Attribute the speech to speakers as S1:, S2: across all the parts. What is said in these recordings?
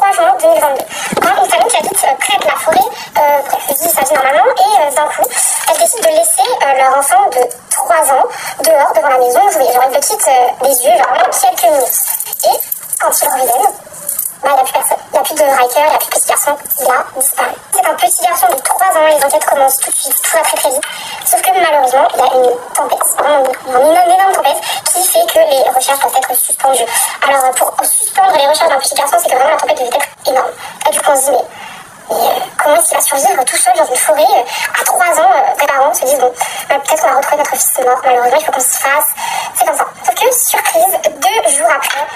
S1: 3 juin 2022. Quand une famille qui habite près de la forêt, vit sa vie normalement et d'un coup, elle décide de laisser leur enfant de 3 ans dehors devant la maison jouer. Genre, ils le quittent des yeux, genre vraiment quelques minutes. Et quand ils reviennent, il n'y a plus personne. Il n'y a plus de Riker, il n'y a plus de petit garçon. Il a disparu. C'est un petit garçon de 3 ans, les enquêtes commencent tout de suite, tout va très très vite. Sauf que malheureusement, il y a une tempête, vraiment une énorme tempête qui fait que les recherches doivent être suspendues. Alors pour suspendre les recherches d'un petit garçon, c'est que vraiment la tempête devait être énorme. Et du coup on se dit mais comment est-ce qu'il va survivre tout seul dans une forêt à 3 ans? Tes parents se disent bon, peut-être qu'on va retrouver notre fils mort, malheureusement il faut qu'on se fasse. C'est comme ça. Sauf que, surprise, 2 jours après,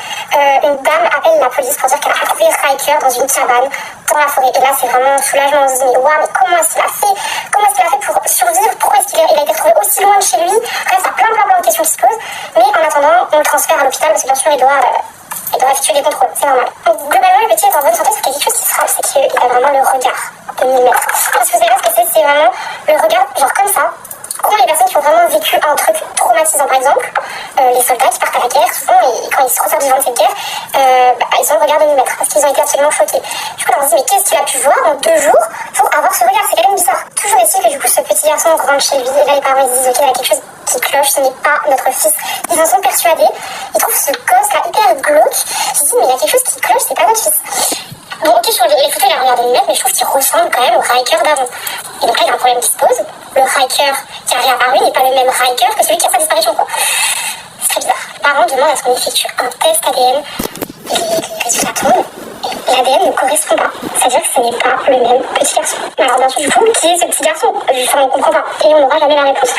S1: une dame appelle la police pour dire qu'elle a retrouvé Riker dans une cabane dans la forêt. Et là c'est vraiment un soulagement. On se dit mais waouh, mais comment est-ce qu'il a fait? Comment est-ce qu'il a fait pour survivre? Pourquoi est-ce qu'il a été retrouvé aussi loin de chez lui? Bref, il y a plein de questions qui se posent. Mais en attendant, on le transfère à l'hôpital parce que bien sûr il doit effectuer des contrôles, c'est normal. Donc, globalement, le petit est en bonne santé, sauf qu'il y a quelque chose qui se frappe, c'est qu'il a vraiment le regard de 1000 mètres. Parce que vous savez ce que c'est vraiment le regard, genre comme ça, qu'ont les personnes qui ont vraiment vécu un truc traumatisant. Par exemple, les soldats qui partent à la guerre, souvent, quand ils se ressortent vivants de cette guerre, ils ont le regard de 1000 mètres, parce qu'ils ont été absolument choqués. Du coup, on se dit, mais qu'est-ce qu'il a pu voir en 2 jours pour avoir ce regard? C'est quand même bizarre. Toujours est-il que du coup, ce petit garçon rentre chez lui, et là, les parents ils se disent, ok, il y a quelque chose qui cloche, ce n'est pas notre fils. Ils en sont persuadés. Ils trouvent ce gosse là hyper glauque. Ils se disent mais il y a quelque chose qui cloche, c'est pas notre fils. Bon ok, sur les photos il a un regard de 1000 mètres, mais je trouve qu'il ressemble quand même au Riker d'avant. Et donc là il y a un problème qui se pose. Le Riker qui a réapparu n'est pas le même Riker que celui qui a sa disparition quoi. C'est très bizarre. Les parents demandent à ce qu'on effectue un test ADN. Les résultats tombent. Et l'ADN ne correspond pas. C'est-à-dire que ce n'est pas le même petit garçon. Alors bien sûr du coup, qui est ce petit garçon? Enfin on comprend pas. Et on n'aura jamais la réponse.